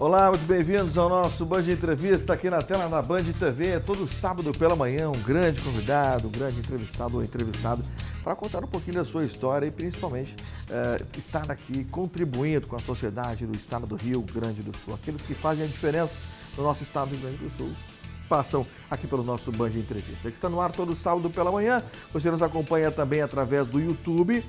Olá, muito bem-vindos ao nosso Band Entrevista aqui na tela da Band TV. Todo sábado pela manhã, um grande convidado, um grande entrevistado ou entrevistado para contar um pouquinho da sua história e principalmente estar aqui contribuindo com a sociedade do estado do Rio Grande do Sul. Aqueles que fazem a diferença no nosso estado do Rio Grande do Sul passam aqui pelo nosso Band Entrevista, que está no ar todo sábado pela manhã. Você nos acompanha também através do YouTube.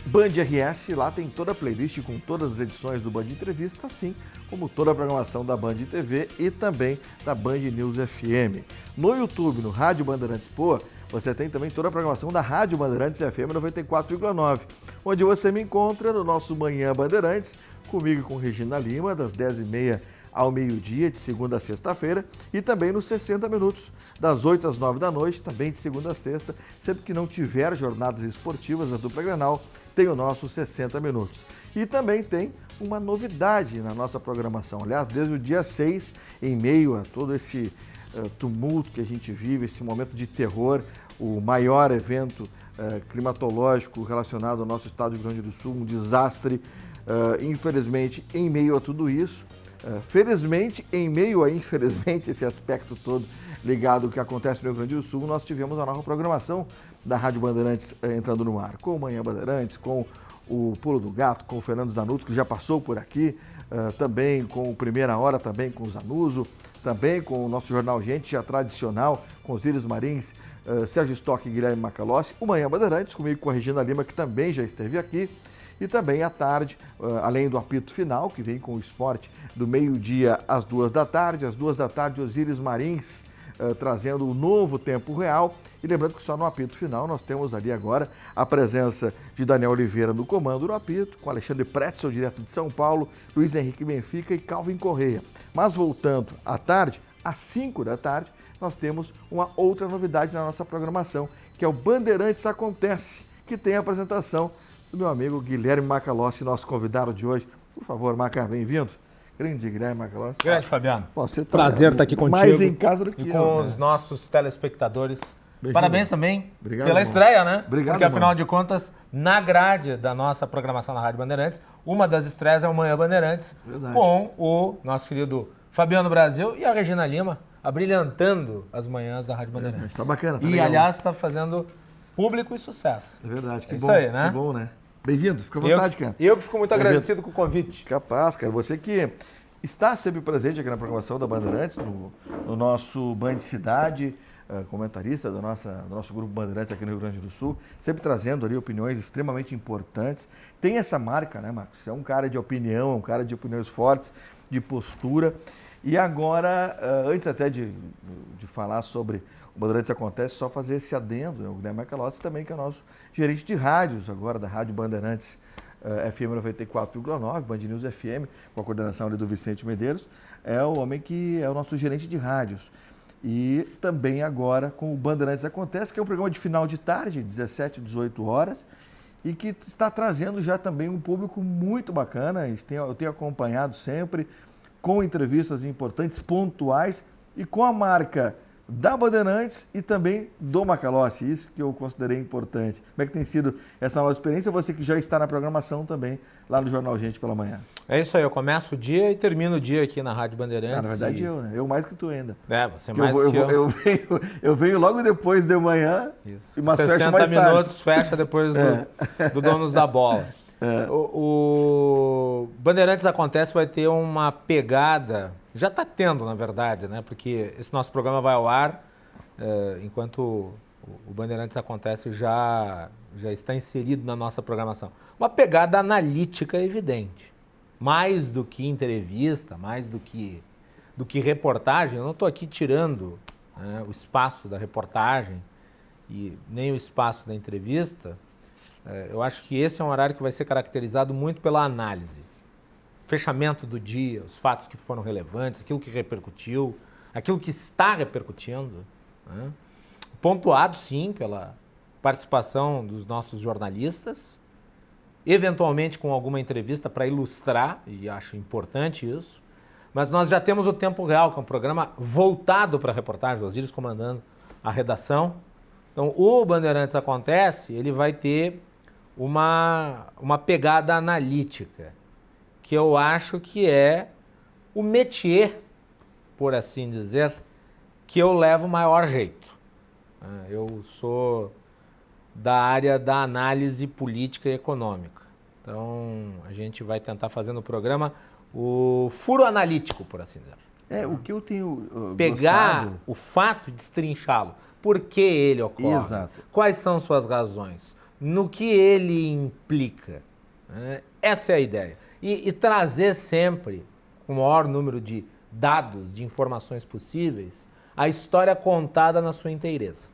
Band RS, lá tem toda a playlist com todas as edições do Band Entrevista, assim como toda a programação da Band TV e também da Band News FM. No YouTube, no Rádio Bandeirantes Poa, você tem também toda a programação da Rádio Bandeirantes FM 94,9, onde você me encontra no nosso Manhã Bandeirantes, comigo e com Regina Lima, das 10h30 ao meio-dia, de segunda a sexta-feira, e também nos 60 minutos, das 8 às 9 da noite, também de segunda a sexta, sempre que não tiver jornadas esportivas da dupla Grenal, tem o nosso 60 minutos. E também tem uma novidade na nossa programação. Aliás, desde o dia 6, em meio a todo esse tumulto que a gente vive, esse momento de terror, o maior evento climatológico relacionado ao nosso estado do Rio Grande do Sul, um desastre, infelizmente, em meio a tudo isso, felizmente, em meio a infelizmente, esse aspecto todo ligado ao que acontece no Rio Grande do Sul, nós tivemos a nova programação da Rádio Bandeirantes entrando no ar, com o Manhã Bandeirantes, com o Pulo do Gato, com o Fernando Zanuzzo, que já passou por aqui, também com o Primeira Hora, também com o Zanuzzo, também com o nosso Jornal Gente, já tradicional, com os Íris Marins, Sérgio Stock e Guilherme Macalossi, o Manhã Bandeirantes, comigo com a Regina Lima, que também já esteve aqui, e também à tarde, além do apito final, que vem com o esporte do meio-dia às 2 da tarde, às 2 da tarde, os Íris Marins, trazendo o novo tempo real. E lembrando que só no apito final nós temos ali agora a presença de Daniel Oliveira no comando do apito, com Alexandre Pretzel, direto de São Paulo, Luiz Henrique Benfica e Calvin Correia. Mas voltando à tarde, às 5 da tarde, nós temos uma outra novidade na nossa programação, que é o Bandeirantes Acontece, que tem a apresentação do meu amigo Guilherme Macalossi, nosso convidado de hoje. Por favor, Maca, bem-vindo. Grande Guilherme Macalossi. Grande, Fabiano. Você tá prazer estar aqui contigo. Mais em casa do que e com os nossos telespectadores. Beijinho. Parabéns também Obrigado, pela irmão. estreia, né? Obrigado, porque afinal irmão. de contas, na grade da nossa programação na Rádio Bandeirantes, uma das estreias é o Manhã Bandeirantes, Verdade. com o nosso querido Fabiano Brasil e a Regina Lima, abrilhantando as manhãs da Rádio Bandeirantes. Tá bacana, tá E, legal. aliás, está fazendo público e sucesso. É verdade, que É bom. isso aí, né? Que bom, né? Bem-vindo, fica à vontade, cara. Eu que fico muito Bem-vindo. agradecido com o convite. Capaz, cara. Você que está sempre presente aqui na programação da Bandeirantes, no nosso Band Cidade, comentarista do nosso grupo Bandeirantes aqui no Rio Grande do Sul, sempre trazendo ali opiniões extremamente importantes. Tem essa marca, né, Marcos? Você é um cara de opinião, um cara de opiniões fortes, de postura. E agora, antes até de falar sobre o Bandeirantes Acontece, só fazer esse adendo, né? O Guilherme Macalossi também, que é o nosso gerente de rádios agora da Rádio Bandeirantes FM 94,9, Band News FM, com a coordenação ali do Vicente Medeiros, é o homem que é o nosso gerente de rádios. E também agora com o Bandeirantes Acontece, que é um programa de final de tarde, 17, 18 horas, e que está trazendo já também um público muito bacana. Eu tenho acompanhado sempre, com entrevistas importantes, pontuais, e com a marca da Bandeirantes e também do Macalossi, isso que eu considerei importante. Como é que tem sido essa nova experiência? Você que já está na programação também, lá no Jornal Gente pela manhã. É isso aí, eu começo o dia e termino o dia aqui na Rádio Bandeirantes. Na verdade eu, né? Eu mais que tu ainda. Você mais que eu. Eu venho logo depois de manhã, Isso. mas 60 fecho mais minutos, tarde. fecha depois do Donos da Bola. O Bandeirantes Acontece vai ter uma pegada, já está tendo na verdade, né? Porque esse nosso programa vai ao ar enquanto o Bandeirantes Acontece já está inserido na nossa programação. Uma pegada analítica evidente. Mais do que entrevista, mais do que reportagem. Eu não estou aqui tirando, né, o espaço da reportagem e nem o espaço da entrevista. Eu acho que esse é um horário que vai ser caracterizado muito pela análise. Fechamento do dia, os fatos que foram relevantes, aquilo que repercutiu, aquilo que está repercutindo, né? Pontuado, sim, pela participação dos nossos jornalistas, eventualmente com alguma entrevista para ilustrar, e acho importante isso, mas nós já temos o Tempo Real, que é um programa voltado para a reportagem, o Osíris comandando a redação. Então, o Bandeirantes Acontece, ele vai ter uma pegada analítica, que eu acho que é o métier, por assim dizer, que eu levo maior jeito. Eu sou da área da análise política e econômica. Então, a gente vai tentar fazer no programa o furo analítico, por assim dizer. O que eu tenho pegar gostado... o fato e destrinchá-lo. Por que ele ocorre? Exato. Quais são suas razões? No que ele implica? Essa é a ideia. E trazer sempre, com o maior número de dados, de informações possíveis, a história contada na sua inteireza.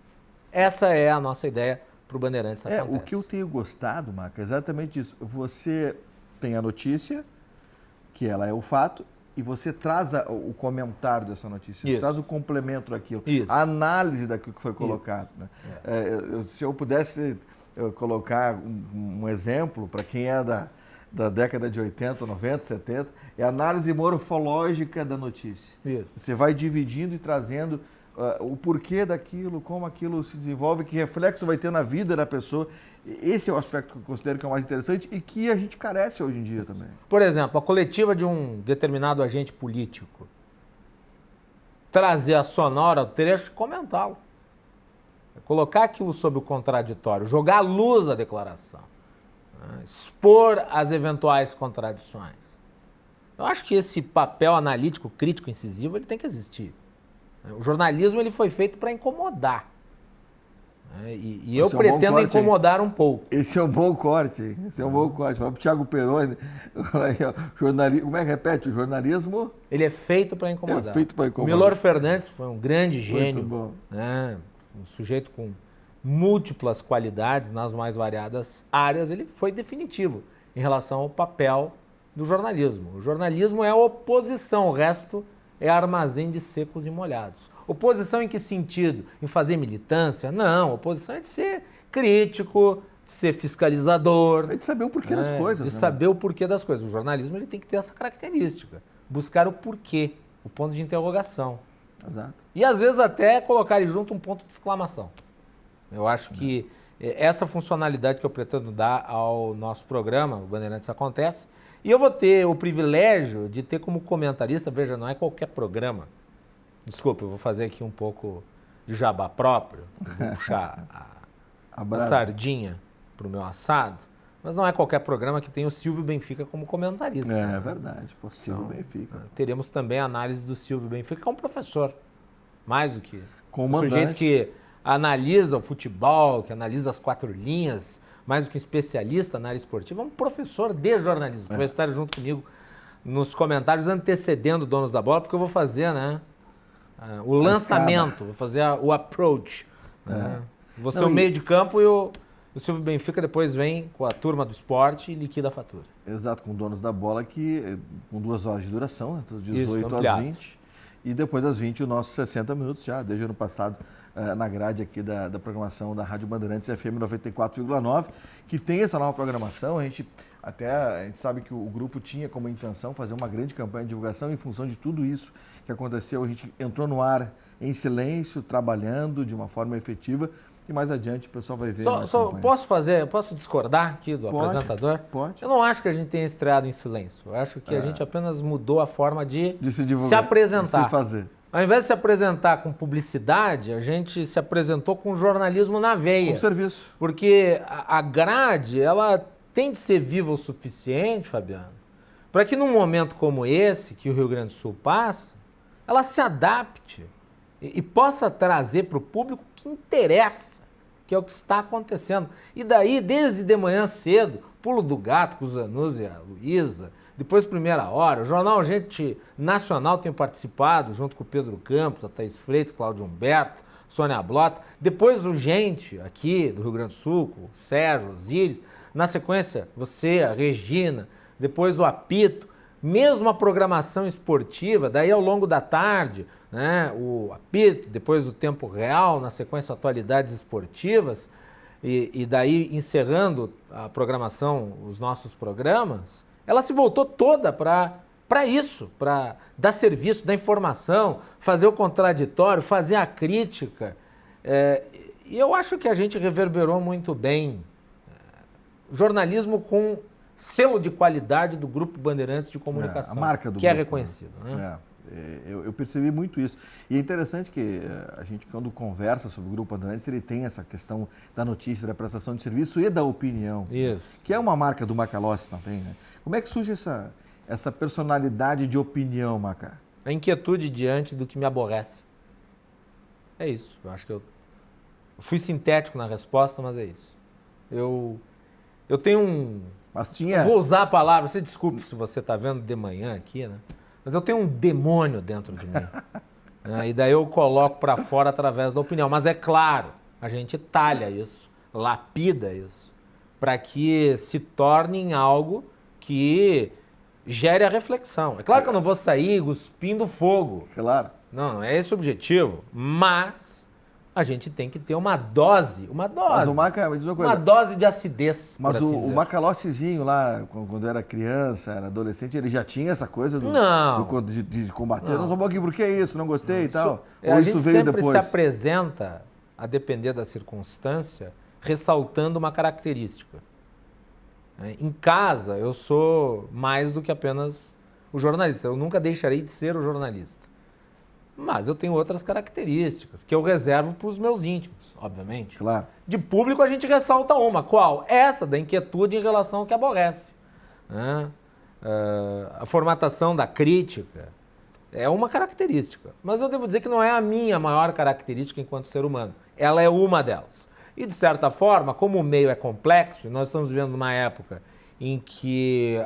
Essa é a nossa ideia para o Bandeirantes Acontece. O que eu tenho gostado, Maca, é exatamente isso. Você tem a notícia, que ela é o fato, e você traz o comentário dessa notícia, você traz o complemento daquilo, a análise daquilo que foi colocado. Né? Se eu pudesse colocar um exemplo para quem é da década de 80, 90, 70, é a análise morfológica da notícia. Você vai dividindo e trazendo o porquê daquilo, como aquilo se desenvolve, que reflexo vai ter na vida da pessoa. Esse é o aspecto que eu considero que é o mais interessante e que a gente carece hoje em dia também. Por exemplo, a coletiva de um determinado agente político, trazer a sonora, o trecho e comentá-lo. Colocar aquilo sob o contraditório, jogar à luz a declaração, expor as eventuais contradições. Eu acho que esse papel analítico, crítico, incisivo, ele tem que existir. O jornalismo ele foi feito para incomodar. E eu pretendo incomodar um pouco. Esse é um bom corte. Esse é um bom corte. Fala para o Thiago Peroni. Como é que repete? O jornalismo... Ele é feito para incomodar. É feito para incomodar. Milor Fernandes foi um grande gênio. Muito bom. Um sujeito com múltiplas qualidades nas mais variadas áreas. Ele foi definitivo em relação ao papel do jornalismo. O jornalismo é a oposição. O resto é armazém de secos e molhados. Oposição em que sentido? Em fazer militância? Não, oposição é de ser crítico, de ser fiscalizador. É de saber o porquê das coisas. De saber o porquê das coisas. O jornalismo ele tem que ter essa característica. Buscar o porquê, o ponto de interrogação. Exato. E às vezes até colocar ali junto um ponto de exclamação. Eu acho que essa funcionalidade que eu pretendo dar ao nosso programa, o Bandeirantes Acontece, e eu vou ter o privilégio de ter como comentarista, veja, não é qualquer programa. Desculpa, eu vou fazer aqui um pouco de jabá próprio, eu vou puxar a sardinha para o meu assado, mas não é qualquer programa que tem o Silvio Benfica como comentarista. É verdade, pô, Silvio Benfica. Teremos também a análise do Silvio Benfica, que é um professor, mais do que um sujeito sujeito que analisa o futebol, que analisa as 4 linhas, mais do que especialista na área esportiva, é um professor de jornalismo, que vai estar junto comigo nos comentários antecedendo Donos da Bola, porque eu vou fazer, o lançamento, vou fazer o approach. Vou ser o meio de campo e o Silvio Benfica depois vem com a turma do esporte e liquida a fatura. Exato, com Donos da Bola, com 2 horas de duração, das 18 às 20. E depois das 20, os nossos 60 minutos já, desde o ano passado, na grade aqui da programação da Rádio Bandeirantes FM 94,9, que tem essa nova programação. A gente sabe que o grupo tinha como intenção fazer uma grande campanha de divulgação em função de tudo isso que aconteceu. A gente entrou no ar em silêncio, trabalhando de uma forma efetiva e mais adiante o pessoal vai ver. Posso discordar aqui do apresentador? Pode. Eu não acho que a gente tenha estreado em silêncio. Eu acho que a gente apenas mudou a forma de se divulgar, se apresentar. De se fazer. Ao invés de se apresentar com publicidade, a gente se apresentou com jornalismo na veia. Com serviço. Porque a grade, ela tem de ser viva o suficiente, Fabiano, para que num momento como esse, que o Rio Grande do Sul passa, ela se adapte e possa trazer para o público o que interessa, que é o que está acontecendo. E daí, desde de manhã cedo, Pulo do Gato com o Zanuzzi e a Luísa, depois Primeira Hora, o Jornal Gente Nacional tem participado, junto com o Pedro Campos, a Thaís Freitas, Cláudio Humberto, Sônia Blota. Depois o Gente, aqui do Rio Grande do Sul, com o Sérgio, Osíris. Na sequência, você, a Regina. Depois o Apito. Mesmo a programação esportiva, daí ao longo da tarde, o Apito, depois o Tempo Real, na sequência atualidades esportivas. E daí encerrando a programação, os nossos programas, ela se voltou toda para isso, para dar serviço, dar informação, fazer o contraditório, fazer a crítica. E eu acho que a gente reverberou muito bem. Jornalismo com selo de qualidade do Grupo Bandeirantes de Comunicação, a marca do que é grupo, reconhecido. Né? Eu percebi muito isso. E é interessante que a gente, quando conversa sobre o Grupo Bandeirantes, ele tem essa questão da notícia, da prestação de serviço e da opinião. Isso. Que é uma marca do Macalossi também, né? Como é que surge essa personalidade de opinião, Maca? A inquietude diante do que me aborrece. É isso. Eu acho que eu fui sintético na resposta, mas é isso. Eu tenho um... Mas tinha... Eu vou usar a palavra, você desculpe se você está vendo de manhã aqui, né? Mas eu tenho um demônio dentro de mim. Né? E daí eu coloco para fora através da opinião. Mas é claro, a gente talha isso, lapida isso, para que se torne em algo que gere a reflexão. É claro que eu não vou sair cuspindo fogo. Claro. Não é esse o objetivo. Mas a gente tem que ter uma dose. Mas o Maca, me diz uma coisa. Uma dose de acidez. Mas por assim o dizer. Macalossizinho lá, quando era criança, era adolescente, ele já tinha essa coisa de combater. Não sou bom aqui, por que isso? Não gostei e tal. Ou a isso gente veio sempre depois? se apresenta, a depender da circunstância, ressaltando uma característica. Em casa, eu sou mais do que apenas o jornalista. Eu nunca deixarei de ser o jornalista. Mas eu tenho outras características que eu reservo para os meus íntimos, obviamente. Claro. De público a gente ressalta uma. Qual? Essa da inquietude em relação ao que aborrece. A formatação da crítica é uma característica. Mas eu devo dizer que não é a minha maior característica enquanto ser humano. Ela é uma delas. E, de certa forma, como o meio é complexo, nós estamos vivendo uma época em que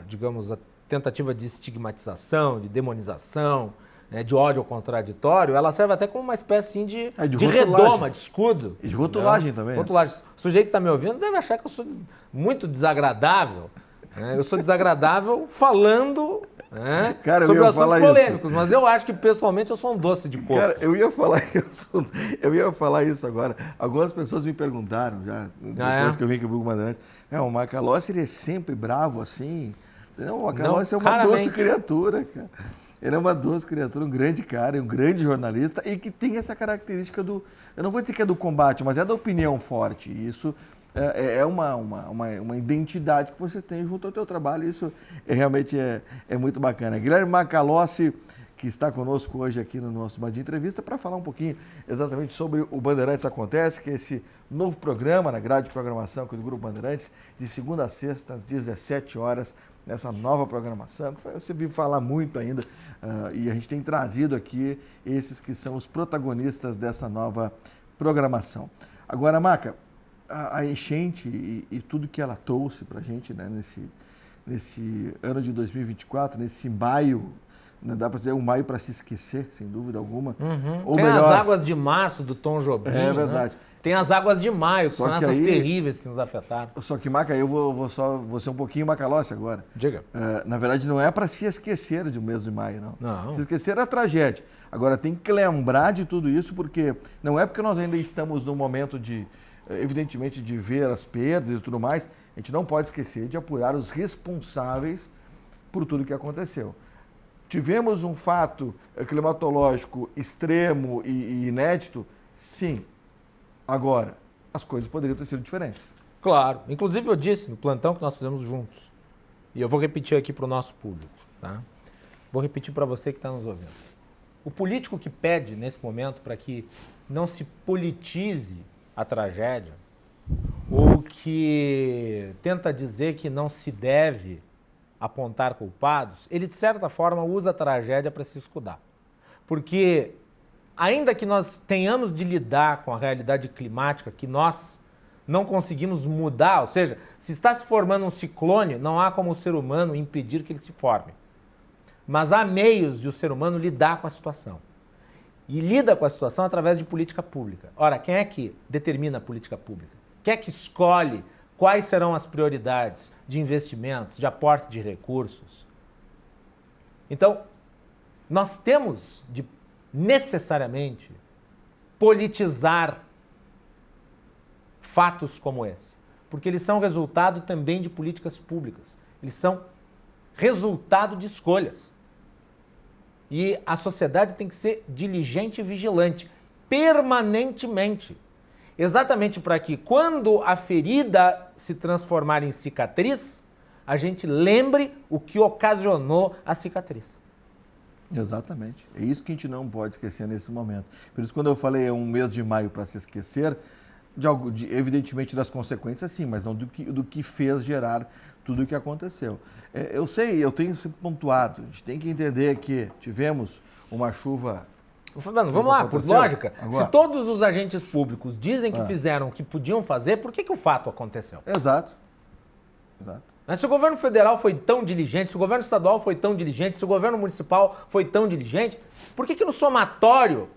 digamos, a tentativa de estigmatização, de demonização, de ódio ao contraditório, ela serve até como uma espécie de redoma, de escudo. E de rotulagem também. Rotulagem. O sujeito que está me ouvindo deve achar que eu sou muito desagradável. Eu sou desagradável falando Cara, sobre assuntos polêmicos, mas eu acho que pessoalmente eu sou um doce de coco. Cara, eu ia falar isso agora. Algumas pessoas me perguntaram já, depois que eu vim aqui pro Bandeirantes, o Macalossi, ele é sempre bravo assim? Não, o Macalossi é uma doce criatura, cara. Ele é uma doce criatura, um grande cara, um grande jornalista e que tem essa característica eu não vou dizer que é do combate, mas é da opinião forte. E isso é uma identidade que você tem junto ao teu trabalho. Isso realmente é muito bacana. Guilherme Macalossi, que está conosco hoje aqui no nosso Band Entrevista, para falar um pouquinho exatamente sobre o Bandeirantes Acontece, que é esse novo programa na grade de programação aqui do Grupo Bandeirantes, de segunda a sexta, às 17 horas, nessa nova programação. Você viu falar muito ainda, e a gente tem trazido aqui esses que são os protagonistas dessa nova programação. Agora, Maca, a enchente e tudo que ela trouxe para a gente, né, nesse ano de 2024, nesse maio, né, dá para dizer um maio para se esquecer, sem dúvida alguma. Ou tem melhor, as águas de março do Tom Jobim. É verdade. Né? Tem as águas de maio, que são essas terríveis que nos afetaram. Só que, Maca, eu vou ser um pouquinho Macalossi agora. Diga. Na verdade, não é para se esquecer de um mês de maio, não. Não. Se esquecer é a tragédia. Agora, tem que lembrar de tudo isso, porque não é porque nós ainda estamos no momento evidentemente, de ver as perdas e tudo mais, a gente não pode esquecer de apurar os responsáveis por tudo que aconteceu. Tivemos um fato climatológico extremo e inédito? Sim. Agora, as coisas poderiam ter sido diferentes. Claro. Inclusive, eu disse no plantão que nós fizemos juntos. E eu vou repetir aqui para o nosso público. Tá? Vou repetir para você que está nos ouvindo. O político que pede, nesse momento, para que não se politize a tragédia, ou que tenta dizer que não se deve apontar culpados, ele, de certa forma, usa a tragédia para se escudar. Porque, ainda que nós tenhamos de lidar com a realidade climática que nós não conseguimos mudar, ou seja, se está se formando um ciclone, não há como o ser humano impedir que ele se forme. Mas há meios de o ser humano lidar com a situação. E lida com a situação através de política pública. Ora, quem é que determina a política pública? Quem é que escolhe quais serão as prioridades de investimentos, de aporte de recursos? Então, nós temos de necessariamente politizar fatos como esse, porque eles são resultado também de políticas públicas. Eles são resultado de escolhas. E a sociedade tem que ser diligente e vigilante, permanentemente. exatamente para que, quando a ferida se transformar em cicatriz, a gente lembre o que ocasionou a cicatriz. Exatamente. É isso que a gente não pode esquecer nesse momento. Por isso, quando eu falei um mês de maio para se esquecer, evidentemente das consequências, sim, mas não do que fez gerar tudo o que aconteceu. Eu sei, eu tenho sempre pontuado, a gente tem que entender que tivemos uma chuva... Fabiano, vamos lá, por lógica. Agora. Se todos os agentes públicos dizem que fizeram o que podiam fazer, por que o fato aconteceu? Exato. Mas se o governo federal foi tão diligente, se o governo estadual foi tão diligente, se o governo municipal foi tão diligente, por que no somatório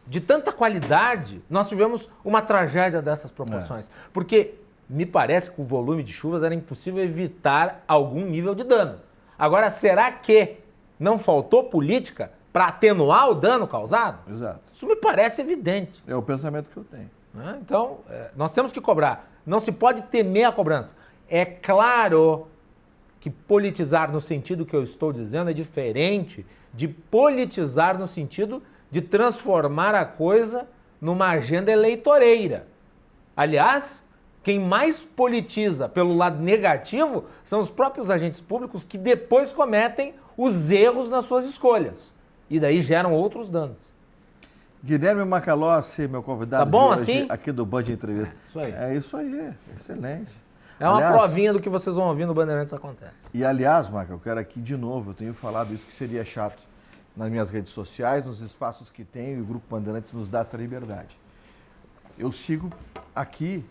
de tanta qualidade nós tivemos uma tragédia dessas proporções? Porque me parece que com o volume de chuvas era impossível evitar algum nível de dano. Agora, será que não faltou política para atenuar o dano causado? Exato. Isso me parece evidente. É o pensamento que eu tenho. Então, nós temos que cobrar. Não se pode temer a cobrança. É claro que politizar no sentido que eu estou dizendo é diferente de politizar no sentido de transformar a coisa numa agenda eleitoreira. Aliás, quem mais politiza pelo lado negativo são os próprios agentes públicos que depois cometem os erros nas suas escolhas. E daí geram outros danos. Guilherme Macalossi, meu convidado tá bom, de hoje, assim? Aqui do Band Entrevista. Isso aí. É isso aí, excelente. É uma provinha do que vocês vão ouvir no Bandeirantes Acontece. E aliás, Maca, eu quero aqui de novo, eu tenho falado isso que seria chato nas minhas redes sociais, nos espaços que tenho, e o Grupo Bandeirantes nos dá essa liberdade. Eu sigo aqui,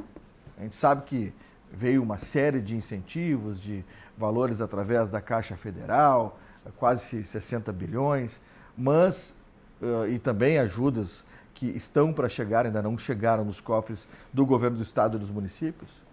a gente sabe que veio uma série de incentivos, de valores através da Caixa Federal, quase 60 bilhões, mas, e também ajudas que estão para chegar, ainda não chegaram nos cofres do governo do estado e dos municípios.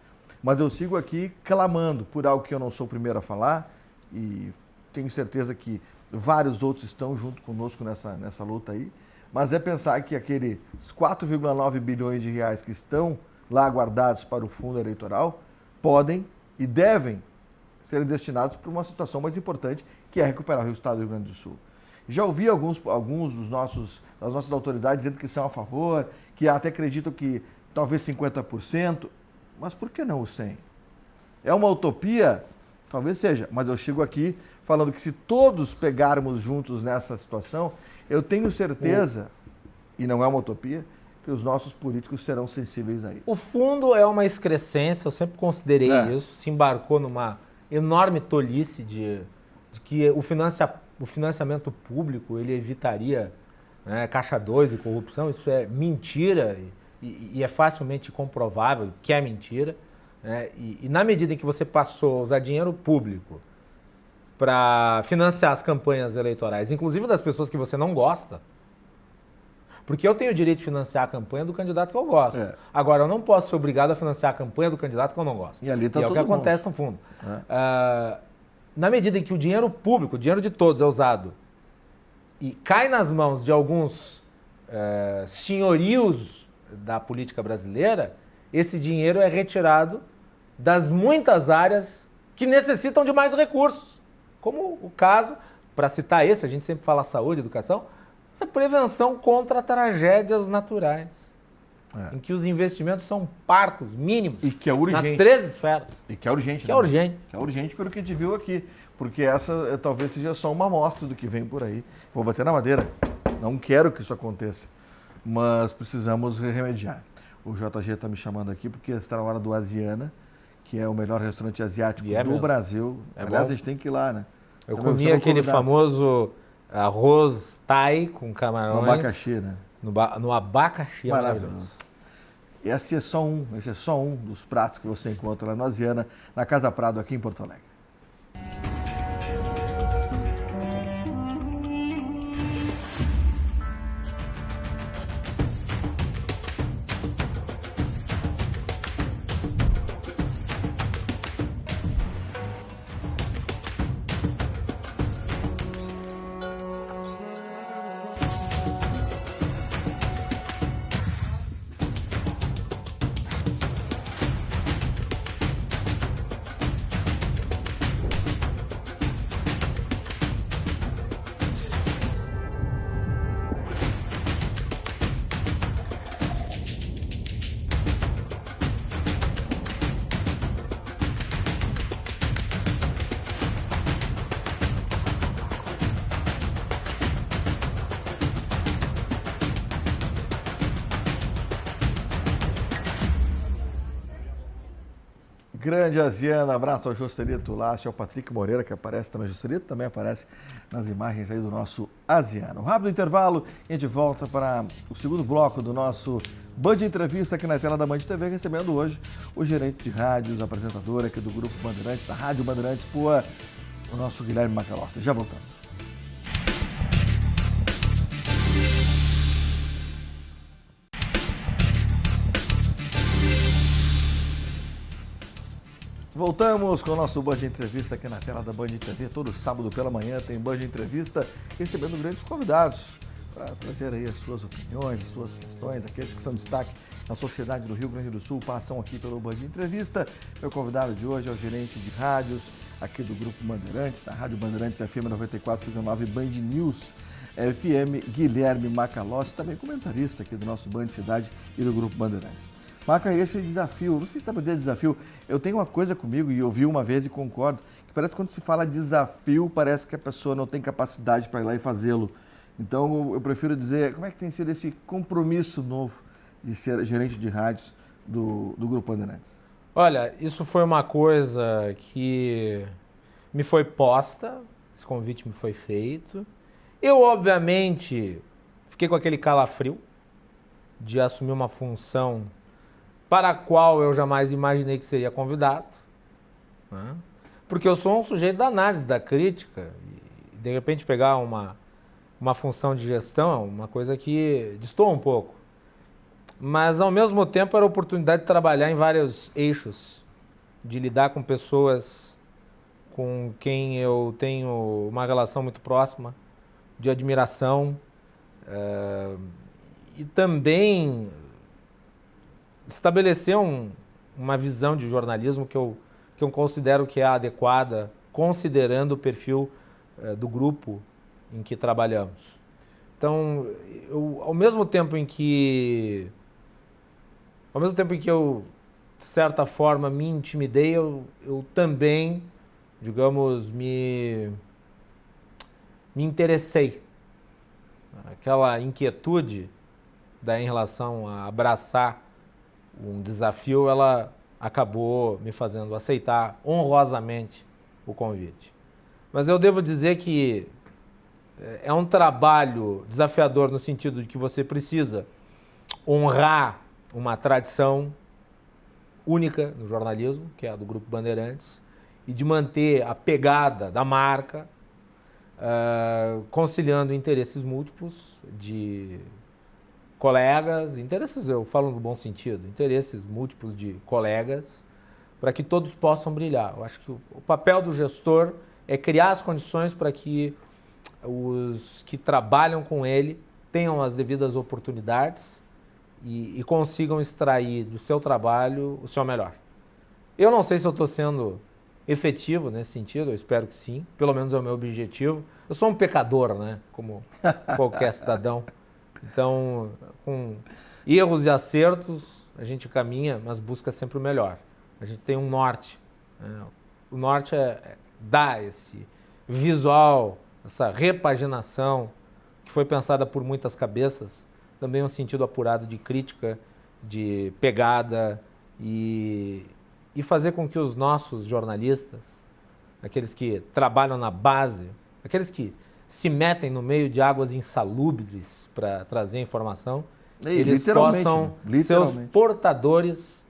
Mas eu sigo aqui clamando por algo que eu não sou o primeiro a falar e tenho certeza que vários outros estão junto conosco nessa luta aí. Mas é pensar que aqueles 4,9 bilhões de reais que estão lá guardados para o fundo eleitoral podem e devem ser destinados para uma situação mais importante, que é recuperar o estado do Rio Grande do Sul. Já ouvi alguns das nossas autoridades dizendo que são a favor, que até acreditam que talvez 50%. Mas por que não o 100? É uma utopia? Talvez seja, mas eu chego aqui falando que se todos pegarmos juntos nessa situação, eu tenho certeza, e não é uma utopia, que os nossos políticos serão sensíveis a isso. O fundo é uma excrescência, eu sempre considerei isso, se embarcou numa enorme tolice de que o financiamento público ele evitaria caixa 2 e corrupção, isso é mentira. E é facilmente comprovável que é mentira. E na medida em que você passou a usar dinheiro público para financiar as campanhas eleitorais, inclusive das pessoas que você não gosta, porque eu tenho o direito de financiar a campanha do candidato que eu gosto. Agora, eu não posso ser obrigado a financiar a campanha do candidato que eu não gosto. E ali está é o que acontece no fundo. Na medida em que o dinheiro público, o dinheiro de todos é usado e cai nas mãos de alguns senhorios da política brasileira, esse dinheiro é retirado das muitas áreas que necessitam de mais recursos. Como o caso, para citar esse, a gente sempre fala saúde, educação, essa prevenção contra tragédias naturais, em que os investimentos são parcos, mínimos, e que é urgente. nas 3 esferas. E que é urgente. Que é urgente. Que é urgente pelo que a gente viu aqui, porque essa talvez seja só uma amostra do que vem por aí. Vou bater na madeira, não quero que isso aconteça. Mas precisamos remediar. O JG está me chamando aqui porque está na hora do Asiana, que é o melhor restaurante asiático do Brasil. Aliás, a gente tem que ir lá, né? Eu comi aquele famoso arroz thai com camarões. No abacaxi, né? No abacaxi, é maravilhoso. Esse é só um dos pratos que você encontra lá no Asiana, na Casa Prado, aqui em Porto Alegre. Grande Aziano, abraço ao Joselito Lache, ao Patrick Moreira, que aparece também. Joselito também aparece nas imagens aí do nosso Aziano. Rápido intervalo e a gente volta para o segundo bloco do nosso Band Entrevista aqui na tela da Band TV, recebendo hoje o gerente de rádios, apresentador aqui do Grupo Bandeirantes, da Rádio Bandeirantes, o nosso Guilherme Macalossi. Já voltamos. Voltamos com o nosso Band Entrevista aqui na tela da Band TV. Todo sábado pela manhã tem Band Entrevista, recebendo grandes convidados para trazer aí as suas opiniões, as suas questões. Aqueles que são destaque na sociedade do Rio Grande do Sul passam aqui pelo Band Entrevista. Meu convidado de hoje é o gerente de rádios aqui do Grupo Bandeirantes, da Rádio Bandeirantes FM 94,9 Band News FM, Guilherme Macalossi, também comentarista aqui do nosso Band Cidade e do Grupo Bandeirantes. Maca, esse desafio, não sei se está por dizer desafio, eu tenho uma coisa comigo e eu vi uma vez e concordo, que parece que quando se fala desafio, parece que a pessoa não tem capacidade para ir lá e fazê-lo. Então eu prefiro dizer, como é que tem sido esse compromisso novo de ser gerente de rádios do Grupo Bandeirantes? Olha, isso foi uma coisa que me foi posta, esse convite me foi feito. Eu, obviamente, fiquei com aquele calafrio de assumir uma função para a qual eu jamais imaginei que seria convidado, né? Porque eu sou um sujeito da análise, da crítica, e de repente pegar uma função de gestão é uma coisa que destoa um pouco. Mas, ao mesmo tempo, era a oportunidade de trabalhar em vários eixos, de lidar com pessoas com quem eu tenho uma relação muito próxima, de admiração, e também estabelecer uma visão de jornalismo que eu considero que é adequada, considerando o perfil do grupo em que trabalhamos. Então, ao mesmo tempo em que eu, de certa forma, me intimidei, eu também, digamos, me interessei. Aquela inquietude em relação a abraçar um desafio, ela acabou me fazendo aceitar honrosamente o convite. Mas eu devo dizer que é um trabalho desafiador no sentido de que você precisa honrar uma tradição única no jornalismo, que é a do Grupo Bandeirantes, e de manter a pegada da marca, conciliando interesses múltiplos de colegas, interesses, eu falo no bom sentido, interesses múltiplos de colegas, para que todos possam brilhar. Eu acho que o papel do gestor é criar as condições para que os que trabalham com ele tenham as devidas oportunidades e consigam extrair do seu trabalho o seu melhor. Eu não sei se eu estou sendo efetivo nesse sentido, eu espero que sim, pelo menos é o meu objetivo. Eu sou um pecador, né, como qualquer cidadão. Então, com erros e acertos, a gente caminha, mas busca sempre o melhor. A gente tem um norte. Né? O norte é dar esse visual, essa repaginação, que foi pensada por muitas cabeças, também um sentido apurado de crítica, de pegada e fazer com que os nossos jornalistas, aqueles que trabalham na base, aqueles que se metem no meio de águas insalubres para trazer informação, eles possam ser os portadores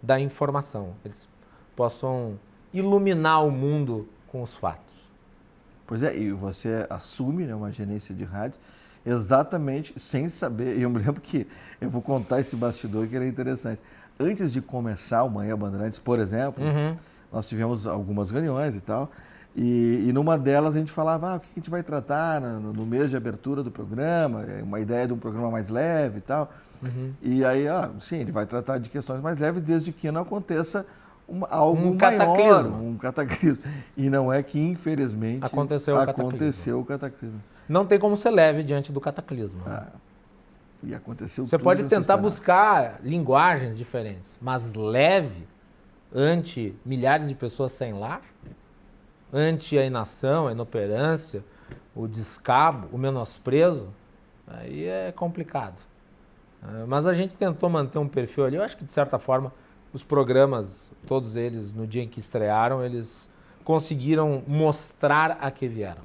da informação, eles possam iluminar o mundo com os fatos. Pois é, e você assume, né, uma gerência de rádios exatamente sem saber, e eu me lembro que, eu vou contar esse bastidor que era interessante, antes de começar o Manhã Bandeirantes, por exemplo, nós tivemos algumas reuniões e tal, e numa delas a gente falava, o que a gente vai tratar no mês de abertura do programa, uma ideia de um programa mais leve e tal. E aí, sim, ele vai tratar de questões mais leves desde que não aconteça algo maior, um cataclismo. E não é que, infelizmente, aconteceu o cataclismo. Não tem como ser leve diante do cataclismo. E aconteceu Você pode tentar buscar linguagens diferentes, mas leve ante milhares de pessoas sem lar, ante a inação, a inoperância, o descabo, o menosprezo, aí é complicado. Mas a gente tentou manter um perfil ali, eu acho que de certa forma os programas, todos eles, no dia em que estrearam, eles conseguiram mostrar a que vieram.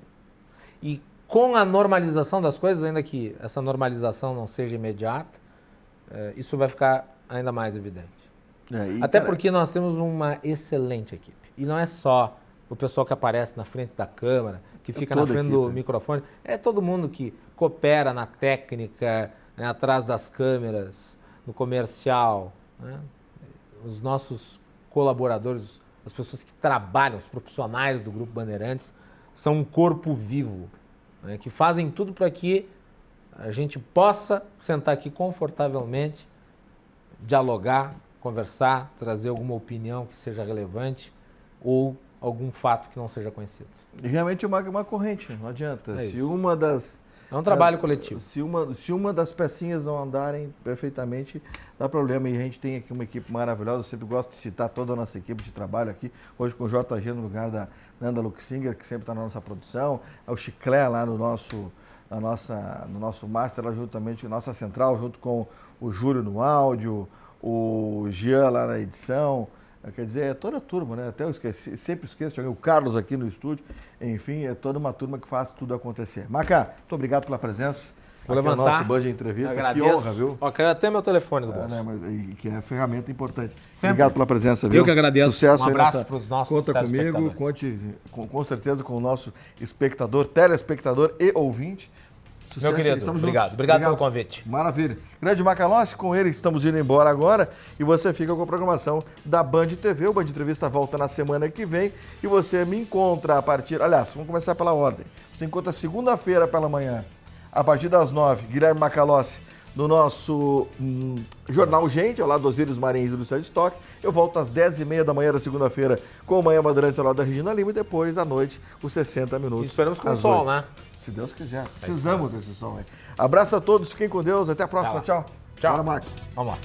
E com a normalização das coisas, ainda que essa normalização não seja imediata, isso vai ficar ainda mais evidente. Até porque nós temos uma excelente equipe. E não é só o pessoal que aparece na frente da câmera, que fica na frente do microfone. É todo mundo que coopera na técnica, né, atrás das câmeras, no comercial. Né? Os nossos colaboradores, as pessoas que trabalham, os profissionais do Grupo Bandeirantes, são um corpo vivo, né, que fazem tudo para que a gente possa sentar aqui confortavelmente, dialogar, conversar, trazer alguma opinião que seja relevante ou algum fato que não seja conhecido. Realmente é uma corrente, não adianta. É um trabalho coletivo. Se uma das pecinhas não andarem perfeitamente, dá problema. E a gente tem aqui uma equipe maravilhosa. Eu sempre gosto de citar toda a nossa equipe de trabalho aqui. Hoje com o JG no lugar da Nanda Luxinger, que sempre está na nossa produção. O Chiclé lá no nosso master, lá juntamente com a nossa central, junto com o Júlio no áudio, o Jean lá na edição. Quer dizer, é toda a turma, né? Até eu esqueci, sempre esqueço, o Carlos aqui no estúdio. Enfim, é toda uma turma que faz tudo acontecer. Maca, muito obrigado pela presença. Vou levantar. O nosso Band Entrevista. Agradeço. Que honra, viu? Ó, caiu até meu telefone do bolso. Que é ferramenta importante. Sempre. Obrigado pela presença, viu? Eu que agradeço. Sucesso um abraço aí para os nossos Conta comigo, conte com certeza com o nosso espectador, telespectador e ouvinte. Sucesso, meu querido, obrigado pelo convite. Maravilha. Grande Macalossi, com ele estamos indo embora agora e você fica com a programação da Band TV. O Band Entrevista volta na semana que vem e você me encontra a partir... Aliás, vamos começar pela ordem. Você encontra segunda-feira pela manhã, a partir das 9, Guilherme Macalossi, no nosso Jornal Gente, ao lado dos Osíris Marins e do Estado de Estoque. Eu volto às 10h30 da manhã da segunda-feira com o Manhã Bandeirantes ao lado da Regina Lima e depois, à noite, os 60 minutos. E esperamos com o sol, 8. né? Se Deus quiser. Precisamos desse sol aí. Abraço a todos, fiquem com Deus. Até a próxima. Tchau. Tchau. Bora, Marcos. Vamos lá.